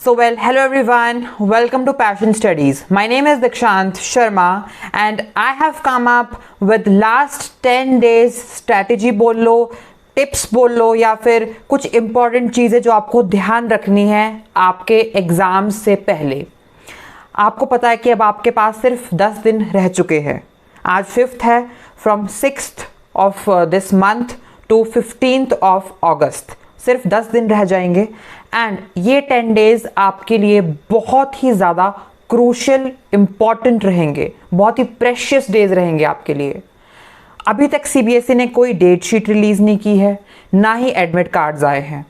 Hello everyone, welcome to Passion Studies. My name is Dikshant Sharma and I have come up with last 10 days strategy बोल लो, tips बोल लो या फिर कुछ important चीज़ें जो आपको ध्यान रखनी है आपके एग्ज़ाम से पहले। आपको पता है कि अब आपके पास सिर्फ 10 दिन रह चुके हैं। आज 5th है, from 6th of this month to 15th of August. सिर्फ 10 दिन रह जाएंगे एंड ये 10 डेज आपके लिए बहुत ही ज़्यादा क्रूशियल इम्पॉर्टेंट रहेंगे, बहुत ही प्रेशियस डेज रहेंगे आपके लिए। अभी तक सीबीएसई ने कोई डेट शीट रिलीज़ नहीं की है, ना ही एडमिट कार्ड्स आए हैं।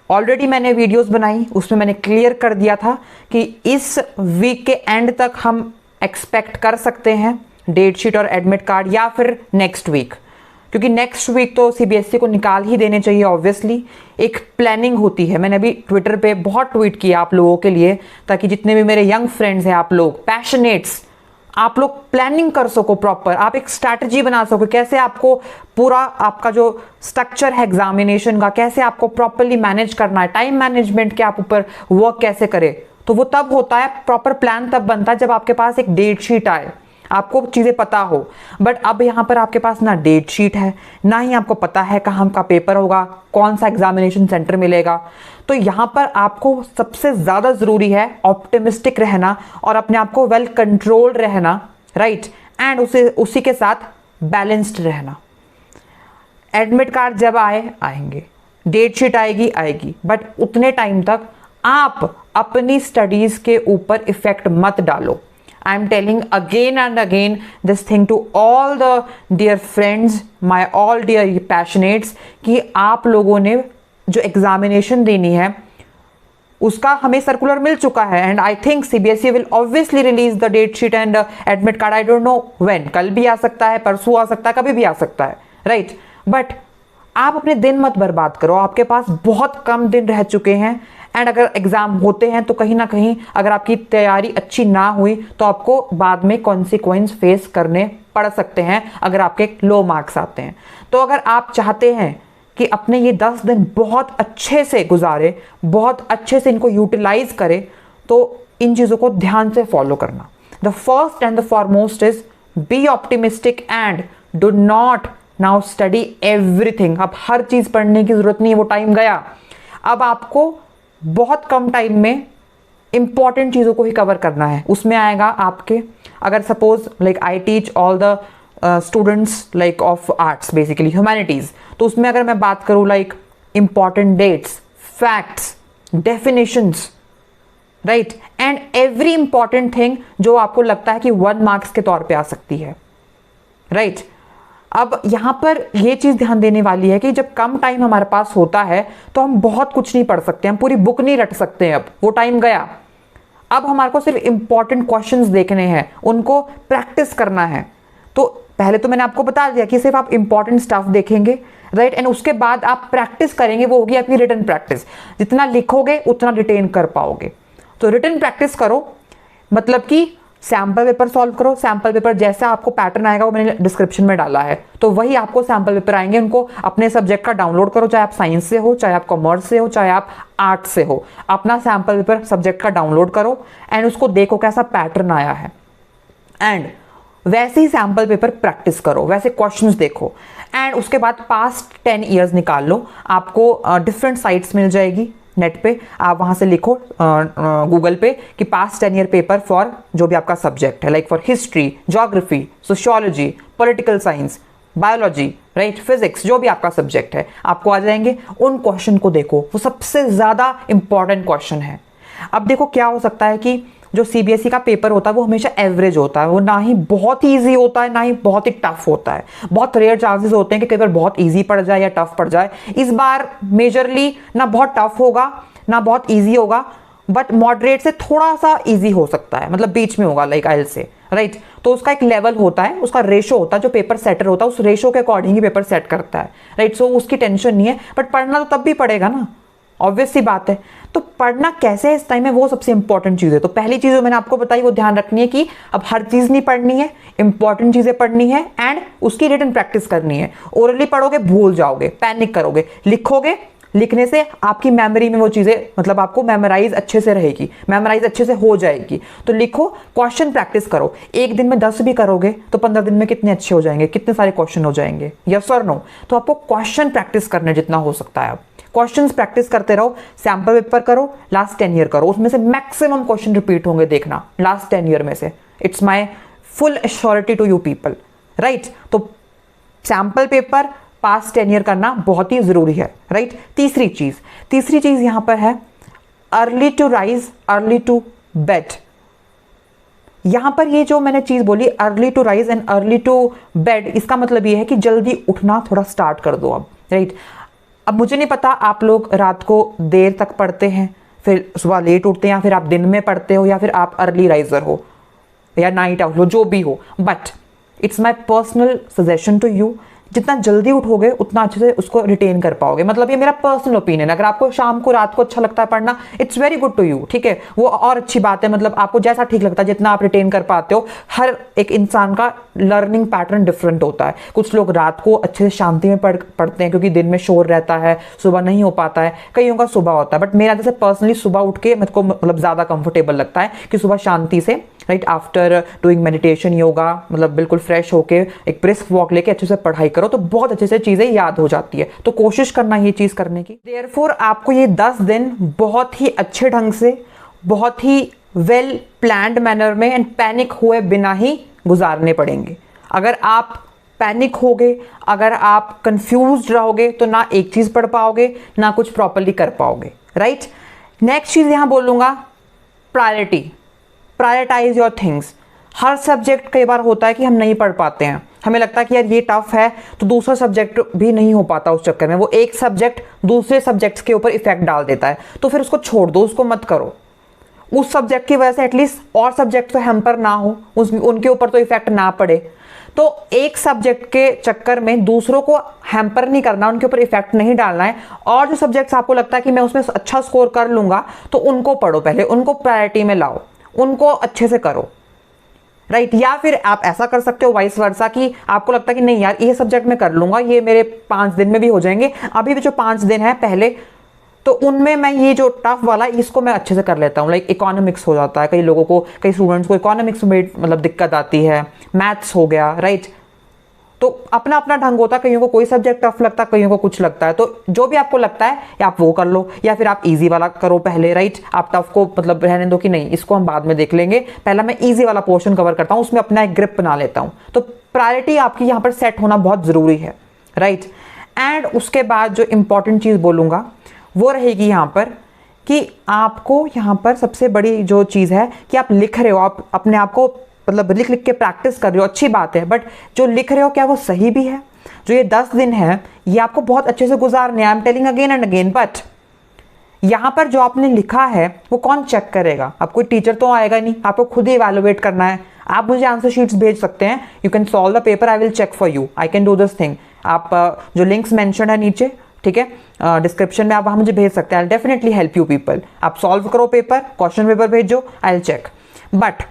ऑलरेडी मैंने वीडियोस बनाई, उसमें मैंने क्लियर कर दिया था कि इस वीक के एंड तक हम एक्सपेक्ट कर सकते हैं डेट शीट और एडमिट कार्ड, या फिर नेक्स्ट वीक, क्योंकि नेक्स्ट वीक तो सीबीएसई को निकाल ही देने चाहिए। ऑब्वियसली एक प्लानिंग होती है। मैंने अभी ट्विटर पे बहुत ट्वीट किया आप लोगों के लिए, ताकि जितने भी मेरे यंग फ्रेंड्स हैं, आप लोग पैशनेट्स, आप लोग प्लानिंग कर सको प्रॉपर, आप एक स्ट्रैटेजी बना सको कैसे आपको पूरा आपका जो स्ट्रक्चर है एग्जामिनेशन का, कैसे आपको प्रॉपरली मैनेज करना है, टाइम मैनेजमेंट के आप ऊपर वर्क कैसे करें। तो वो तब होता है, प्रॉपर प्लान तब बनता है जब आपके पास एक डेट शीट आए, आपको चीज़ें पता हो। बट अब यहाँ पर आपके पास ना डेट शीट है, ना ही आपको पता है कहाँ का पेपर होगा, कौन सा एग्जामिनेशन सेंटर मिलेगा। तो यहाँ पर आपको सबसे ज़्यादा ज़रूरी है ऑप्टिमिस्टिक रहना और अपने आप को वेल कंट्रोल्ड रहना, राइट, एंड उसी के साथ बैलेंस्ड रहना। एडमिट कार्ड जब आएंगे, डेट शीट आएगी, बट उतने टाइम तक आप अपनी स्टडीज़ के ऊपर इफेक्ट मत डालो। I am telling again and again this thing to all the dear friends, my all dear passionates, कि आप लोगों ने जो एग्जामिनेशन देनी है उसका हमें सर्कुलर मिल चुका है and I think CBSE will obviously release the date sheet and admit card. I don't know when, कल भी आ सकता है, परसों आ सकता है, कभी भी आ सकता है, राइट। बट आप अपने दिन मत बर्बाद करो, आपके पास बहुत कम दिन रह चुके हैं एंड अगर एग्ज़ाम होते हैं तो कहीं ना कहीं अगर आपकी तैयारी अच्छी ना हुई तो आपको बाद में कॉन्सिक्वेंस फेस करने पड़ सकते हैं अगर आपके लो मार्क्स आते हैं। तो अगर आप चाहते हैं कि अपने ये 10 दिन बहुत अच्छे से गुजारे, बहुत अच्छे से इनको यूटिलाइज करें, तो इन चीज़ों को ध्यान से फॉलो करना। The first and the foremost is be optimistic and do not now study everything. अब हर चीज़ पढ़ने की ज़रूरत नहीं है, वो टाइम गया। अब आपको बहुत कम टाइम में इंपॉर्टेंट चीज़ों को ही कवर करना है। उसमें आएगा आपके, अगर suppose like I teach all the students like of arts, basically humanities, तो उसमें अगर मैं बात करूँ like important dates, facts, definitions, right, and every important thing जो आपको लगता है कि 1 मार्क्स के तौर पे आ सकती है, राइट। अब यहाँ पर ये चीज़ ध्यान देने वाली है कि जब कम टाइम हमारे पास होता है तो हम बहुत कुछ नहीं पढ़ सकते, हम पूरी बुक नहीं रट सकते हैं। अब वो टाइम गया। अब हमारे को सिर्फ इंपॉर्टेंट क्वेश्चंस देखने हैं, उनको प्रैक्टिस करना है। तो पहले तो मैंने आपको बता दिया कि सिर्फ आप इंपॉर्टेंट स्टफ देखेंगे, राइट, एंड उसके बाद आप प्रैक्टिस करेंगे, वो होगी आपकी रिटन प्रैक्टिस। जितना लिखोगे उतना रिटेन कर पाओगे। तो रिटन प्रैक्टिस करो, मतलब कि सैम्पल पेपर सॉल्व करो। सैम्पल पेपर जैसा आपको पैटर्न आएगा वो मैंने डिस्क्रिप्शन में डाला है, तो वही आपको सैम्पल पेपर आएंगे, उनको अपने सब्जेक्ट का डाउनलोड करो, चाहे आप साइंस से हो, चाहे आप कॉमर्स से हो, चाहे आप आर्ट से हो। अपना सैम्पल पेपर सब्जेक्ट का डाउनलोड करो एंड उसको देखो कैसा पैटर्न आया है, एंड वैसे ही सैम्पल पेपर प्रैक्टिस करो, वैसे क्वेश्चंस देखो, एंड उसके बाद पास्ट 10 ईयर्स निकाल लो। आपको डिफरेंट साइट्स मिल जाएगी नेट पे, आप वहाँ से लिखो गूगल पे कि पास्ट 10 ईयर पेपर फॉर जो भी आपका सब्जेक्ट है, like for history, geography, sociology, political science, biology, right, physics, जो भी आपका सब्जेक्ट है आपको आ जाएंगे। उन क्वेश्चन को देखो, वो सबसे ज़्यादा इंपॉर्टेंट क्वेश्चन है। अब देखो क्या हो सकता है कि जो सीबीएसई का पेपर होता है वो हमेशा एवरेज होता है, वो ना ही बहुत ही ईजी होता है ना ही बहुत ही टफ होता है। बहुत रेयर चांसेस होते हैं कि कई बार बहुत ईजी पड़ जाए या टफ पड़ जाए। इस बार मेजरली ना बहुत टफ होगा ना बहुत ईजी होगा, बट मॉडरेट से थोड़ा सा ईजी हो सकता है, मतलब बीच में होगा, लाइक आइल से, राइट। तो उसका एक लेवल होता है, उसका रेशो होता है, जो पेपर सेटर होता है उस रेशो के अकॉर्डिंग ही पेपर सेट करता है, राइट। सो उसकी टेंशन नहीं है, बट पढ़ना तो तब भी पड़ेगा ना, ऑब्वियस सी बात है। तो पढ़ना कैसे है इस टाइम में, वो सबसे इंपॉर्टेंट चीज़ है। तो पहली चीज़ जो मैंने आपको बताई वो ध्यान रखनी है कि अब हर चीज़ नहीं पढ़नी है, इंपॉर्टेंट चीज़ें पढ़नी है एंड उसकी रिटन प्रैक्टिस करनी है। ओरली पढ़ोगे भूल जाओगे, पैनिक करोगे, लिखोगे लिखने से आपकी मेमोरी में वो चीज़ें मतलब आपको मेमोराइज अच्छे से रहेगी, मेमोराइज अच्छे से हो जाएगी। तो लिखो, क्वेश्चन प्रैक्टिस करो। एक दिन में 10 भी करोगे तो 15 दिन में कितने अच्छे हो जाएंगे, कितने सारे क्वेश्चन हो जाएंगे, यस और नो। तो आपको क्वेश्चन प्रैक्टिस करने जितना हो सकता है, आप क्वेश्चंस प्रैक्टिस करते रहो। सैम्पल पेपर करो, लास्ट 10 ईयर करो, उसमें से मैक्सिमम क्वेश्चन रिपीट होंगे, देखना लास्ट 10 ईयर में से। It's my full assurity to you people, right. तो सैम्पल पेपर पास 10 ईयर करना बहुत ही जरूरी है, राइट। तीसरी चीज यहां पर है early to rise early to bed. यहां पर ये जो मैंने चीज बोली early to rise and early to bed, इसका मतलब ये है कि जल्दी उठना थोड़ा स्टार्ट कर दो अब, राइट। अब मुझे नहीं पता आप लोग रात को देर तक पढ़ते हैं फिर सुबह लेट उठते हैं, या फिर आप दिन में पढ़ते हो, या फिर आप अर्ली राइजर हो या नाइट आउट हो, जो भी हो, but it's my personal suggestion to you, जितना जल्दी उठोगे उतना अच्छे से उसको रिटेन कर पाओगे। मतलब ये मेरा पर्सनल ओपिनियन है। अगर आपको शाम को रात को अच्छा लगता है पढ़ना, it's very good to you, ठीक है, वो और अच्छी बात है। मतलब आपको जैसा ठीक लगता है, जितना आप रिटेन कर पाते हो। हर एक इंसान का लर्निंग पैटर्न डिफरेंट होता है। कुछ लोग रात को अच्छे से शांति में पढ़ते हैं क्योंकि दिन में शोर रहता है, सुबह नहीं हो पाता है। कईयों का सुबह होता है, बट मेरा जैसे पर्सनली सुबह उठ के मेरे को मतलब ज़्यादा कंफर्टेबल लगता है कि सुबह शांति से, right, after doing meditation yoga, मतलब बिल्कुल फ्रेश होके एक ब्रिस्क वॉक लेके अच्छे से पढ़ाई करो तो बहुत अच्छे से चीज़ें याद हो जाती है। तो कोशिश करना ये चीज़ करने की। देयरफॉर आपको ये 10 दिन बहुत ही अच्छे ढंग से, बहुत ही वेल प्लान्ड मैनर में एंड पैनिक हुए बिना ही गुजारने पड़ेंगे। अगर आप पैनिक होगे, अगर आप कंफ्यूज्ड रहोगे तो ना एक चीज़ पढ़ पाओगे, ना कुछ प्रॉपरली कर पाओगे, राइट। नेक्स्ट चीज़ यहाँ बोलूँगा, प्रायोरिटाइज योर थिंग्स। हर सब्जेक्ट कई बार होता है कि हम नहीं पढ़ पाते हैं, हमें लगता है कि यार ये टफ है, तो दूसरा सब्जेक्ट भी नहीं हो पाता उस चक्कर में। वो एक सब्जेक्ट दूसरे सब्जेक्ट्स के ऊपर इफेक्ट डाल देता है, तो फिर उसको छोड़ दो, उसको मत करो। उस सब्जेक्ट की वजह से एटलीस्ट और सब्जेक्ट तो हैम्पर ना हो, उनके ऊपर तो इफेक्ट ना पड़े। तो एक सब्जेक्ट के चक्कर में दूसरों को हैम्पर नहीं करना, उनके ऊपर इफेक्ट नहीं डालना है। और जो सब्जेक्ट्स आपको लगता है कि मैं उसमें अच्छा स्कोर कर लूंगा, तो उनको पढ़ो पहले, उनको प्रायोरिटी में लाओ, उनको अच्छे से करो, राइट। या फिर आप ऐसा कर सकते हो वाइस वर्सा कि आपको लगता है कि नहीं यार ये सब्जेक्ट मैं कर लूंगा, ये मेरे 5 दिन में भी हो जाएंगे, अभी भी जो 5 दिन है पहले, तो उनमें मैं ये जो टफ वाला इसको मैं अच्छे से कर लेता हूँ। लाइक इकोनॉमिक्स हो जाता है कई लोगों को, कई स्टूडेंट्स को इकोनॉमिक्स में मतलब दिक्कत आती है, मैथ्स हो गया, राइट। तो अपना अपना ढंग होता है, कईयों को कोई सब्जेक्ट टफ लगता है, कईयों को कुछ लगता है। तो जो भी आपको लगता है या आप वो कर लो, या फिर आप इजी वाला करो पहले, राइट। आप टफ को मतलब रहने दो कि नहीं इसको हम बाद में देख लेंगे, पहला मैं इजी वाला पोर्शन कवर करता हूँ, उसमें अपना एक ग्रिप बना लेता हूँ। तो प्रायोरिटी आपकी यहाँ पर सेट होना बहुत ज़रूरी है, राइट। एंड उसके बाद जो इंपॉर्टेंट चीज़ बोलूँगा वो रहेगी यहाँ पर कि आपको यहाँ पर सबसे बड़ी जो चीज़ है कि आप लिख रहे हो, आप अपने आप को मतलब लिख लिख के प्रैक्टिस कर रहे हो, अच्छी बात है, बट जो लिख रहे हो क्या वो सही भी है? जो ये 10 दिन है ये आपको बहुत अच्छे से गुजारने, I am telling again and again, but यहाँ पर जो आपने लिखा है वो कौन चेक करेगा? आप कोई टीचर तो आएगा नहीं, आपको खुद ही इवैल्यूएट करना है। आप मुझे आंसर शीट्स भेज सकते हैं, you can solve the paper, I will check for you, I can do this thing. आप जो लिंक्स मेंशन है नीचे, ठीक है, डिस्क्रिप्शन में, आप वहाँ मुझे भेज सकते हैं, I will definitely help you people. आप सॉल्व करो पेपर, क्वेश्चन पेपर भेजो, आई विल चेक। बट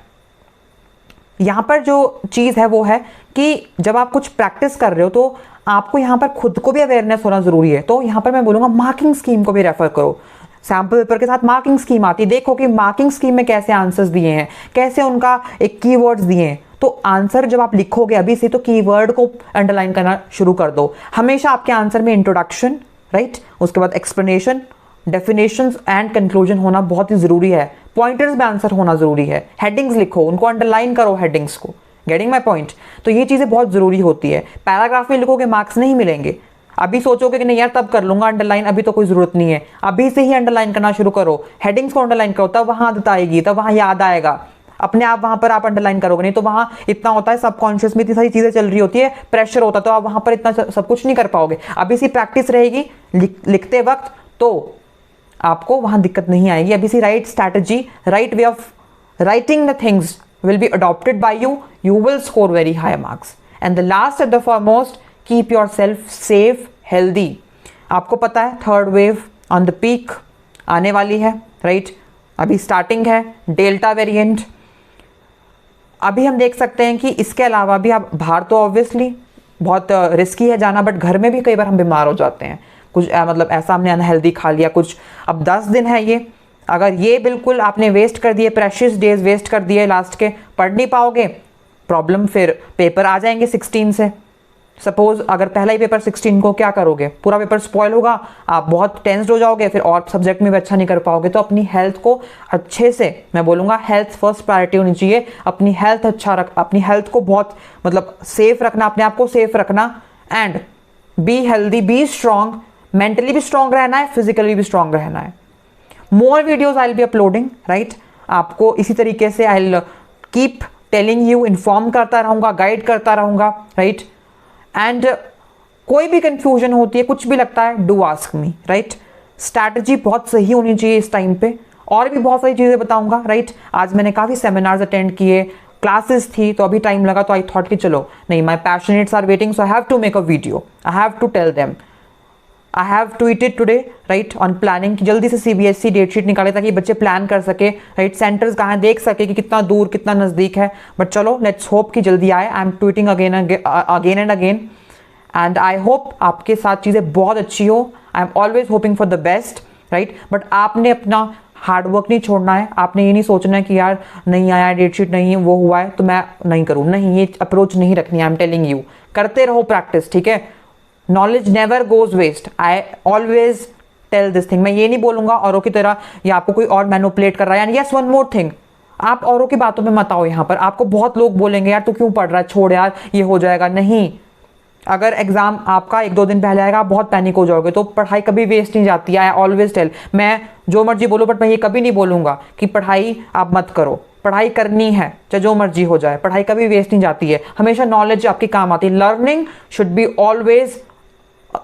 यहाँ पर जो चीज़ है वो है कि जब आप कुछ प्रैक्टिस कर रहे हो तो आपको यहाँ पर खुद को भी अवेयरनेस होना ज़रूरी है। तो यहाँ पर मैं बोलूँगा मार्किंग स्कीम को भी रेफर करो। सैम्पल पेपर के साथ मार्किंग स्कीम आती है, देखो कि मार्किंग स्कीम में कैसे आंसर्स दिए हैं, कैसे उनका एक कीवर्ड्स दिए हैं। तो आंसर जब आप लिखोगे अभी से तो कीवर्ड को अंडरलाइन करना शुरू कर दो। हमेशा आपके आंसर में इंट्रोडक्शन, राइट, उसके बाद एक्सप्लेनेशन, डेफिनेशंस एंड कंक्लूजन होना बहुत ही ज़रूरी है। पॉइंटर्स में आंसर होना ज़रूरी है। हेडिंग्स लिखो, उनको अंडरलाइन करो हेडिंग्स को, गेटिंग माई पॉइंट। तो ये चीज़ें बहुत ज़रूरी होती है। पैराग्राफ में लिखोगे मार्क्स नहीं मिलेंगे। अभी सोचोगे कि नहीं यार तब कर लूंगा अंडरलाइन, अभी तो कोई ज़रूरत नहीं है, अभी से ही अंडरलाइन करना शुरू करो, हेडिंग्स को अंडरलाइन करो, तब वहाँ आदत आएगी, तब वहाँ याद आएगा अपने आप। वहाँ पर आप अंडरलाइन करोगे नहीं तो वहाँ इतना होता है, सबकॉन्शियस में इतनी सारी चीज़ें चल रही होती है, प्रेशर होता है, तो आप वहाँ पर इतना सब कुछ नहीं कर पाओगे। अभी से प्रैक्टिस रहेगी लिखते वक्त तो आपको वहाँ दिक्कत नहीं आएगी। अभी से right strategy, right way of writing the things will be adopted by you, you will score very high marks. And the last at the foremost, keep your self safe, healthy. आपको पता है third wave on the peak आने वाली है, right. अभी starting है, delta variant. अभी हम देख सकते हैं कि इसके अलावा भी आप बाहर तो ऑब्वियसली बहुत रिस्की है जाना, बट घर में भी कई बार हम बीमार हो जाते हैं। कुछ मतलब ऐसा हमने अनहेल्दी खा लिया कुछ। अब 10 दिन है ये, अगर ये बिल्कुल आपने वेस्ट कर दिए, प्रेशियस डेज वेस्ट कर दिए लास्ट के, पढ़ नहीं पाओगे, प्रॉब्लम फिर पेपर आ जाएंगे 16 से। सपोज अगर पहला ही पेपर 16 को, क्या करोगे, पूरा पेपर स्पॉइल होगा, आप बहुत टेंस्ड हो जाओगे, फिर और सब्जेक्ट में भी अच्छा नहीं कर पाओगे। तो अपनी हेल्थ को अच्छे से, मैं बोलूँगा हेल्थ फर्स्ट प्रायोरिटी होनी चाहिए। अपनी हेल्थ अपनी हेल्थ को बहुत मतलब सेफ रखना, अपने आप को सेफ रखना, and be healthy, be strong, mentally भी स्ट्रॉन्ग रहना है, फिजिकली भी स्ट्रॉन्ग रहना है। More videos I will be uploading, right. आपको इसी तरीके से I will keep telling you, inform करता रहूँगा, गाइड करता रहूँगा, राइट। एंड कोई भी कंफ्यूजन होती है, कुछ भी लगता है, do ask me, right. Strategy बहुत सही होनी चाहिए इस टाइम पे, और भी बहुत सारी चीज़ें बताऊंगा, राइट। आज मैंने काफ़ी सेमिनार्स अटेंड किए, क्लासेस थी, तो अभी टाइम लगा, तो आई थॉट कि चलो नहीं, my passionates are waiting, so I have to make a video, I have to tell them. I have tweeted today, right, on planning, कि जल्दी से CBSE डेट शीट निकाले ताकि बच्चे प्लान कर सके, राइट, सेंटर्स कहाँ हैं, देख सके कि कितना दूर कितना नज़दीक है। बट चलो लेट्स होप कि जल्दी आए। I am tweeting again and again, and I hope आपके साथ चीज़ें बहुत अच्छी हो। I am always hoping for the best, right. But आपने अपना हार्डवर्क नहीं छोड़ना है, आपने ये नहीं सोचना है कि यार नहीं आया, डेट शीट नहीं है, वो हुआ है तो मैं नहीं करूँ, नहीं, ये अप्रोच नहीं रखनी। आई एम टेलिंग यू, करते रहो प्रैक्टिस, ठीक है। Knowledge never goes waste, I always tell this thing. मैं ये नहीं बोलूंगा औरों की तरह या आपको कोई और मैनिपुलेट कर रहा है। And yes, one more thing, आप औरों की बातों में मत आओ यहाँ पर। आपको बहुत लोग बोलेंगे यार तू क्यों पढ़ रहा है, छोड़ यार, ये हो जाएगा। नहीं, अगर एग्जाम आपका 1-2 दिन पहले आएगा, आप बहुत पैनिक हो जाओगे, तो पढ़ाई कभी वेस्ट नहीं जाती है। आई ऑलवेज टेल, मैं जो मर्जी बोलूँ, बट मैं ये कभी नहीं बोलूँगा कि पढ़ाई आप मत करो। पढ़ाई करनी है, चाहे जो मर्जी हो जाए, पढ़ाई कभी वेस्ट नहीं जाती है, हमेशा नॉलेज आपकी काम आती है। Learning should be always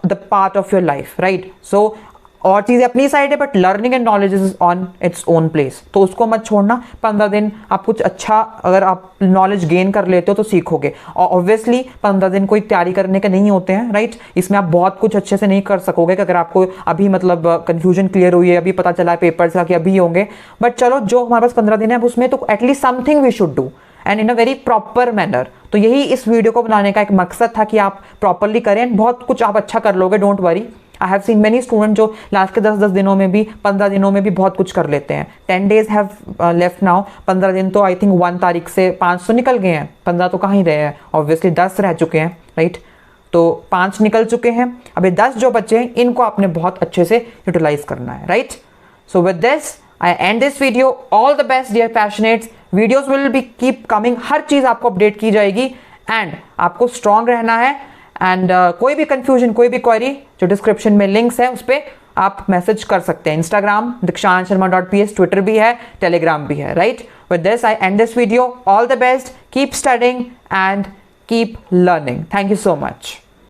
the part of your life, right. So और चीज़ें अपनी साइड है, but learning and knowledge is on its own place, तो उसको मत छोड़ना। 15 दिन आप कुछ अच्छा, अगर आप नॉलेज गेन कर लेते हो तो सीखोगे। और ऑब्वियसली 15 दिन कोई तैयारी करने के नहीं होते हैं, राइट। इसमें आप बहुत कुछ अच्छे से नहीं कर सकोगे, अगर आपको अभी मतलब कन्फ्यूजन क्लियर हुई है, अभी पता चला है पेपर्स का कि अभी होंगे। बट चलो, जो हमारे पास 15 दिन है उसमें तो at least something we should do, and in a very proper manner. तो यही इस वीडियो को बनाने का एक मकसद था कि आप प्रॉपरली करें, बहुत कुछ आप अच्छा कर लोगे, don't worry. I have seen many student जो लास्ट के 10-10 दिनों में भी, 15 दिनों में भी बहुत कुछ कर लेते हैं। 10 days हैव लेफ्ट नाउ, 15 दिन तो आई थिंक 1 तारीख से 5 तो निकल गए हैं, 15 तो कहाँ ही रहे हैं, ऑब्वियसली 10 रह चुके हैं, राइट। तो 5 निकल चुके हैं, अभी 10 जो बच्चे हैं इनको आपने बहुत अच्छे से यूटिलाइज करना है, right. So with this I end this video. All the best dear passionates. Videos will be keep coming. हर चीज़ आपको अपडेट की जाएगी, एंड आपको स्ट्रांग रहना है। एंड कोई भी कंफ्यूजन, कोई भी क्वेरी, जो डिस्क्रिप्शन में लिंक्स है उस पर आप मैसेज कर सकते हैं। इंस्टाग्राम dikshansharma.ps, ट्विटर भी है, टेलीग्राम भी है, right. With this I and this video. All the best, keep studying and keep learning. Thank you so much.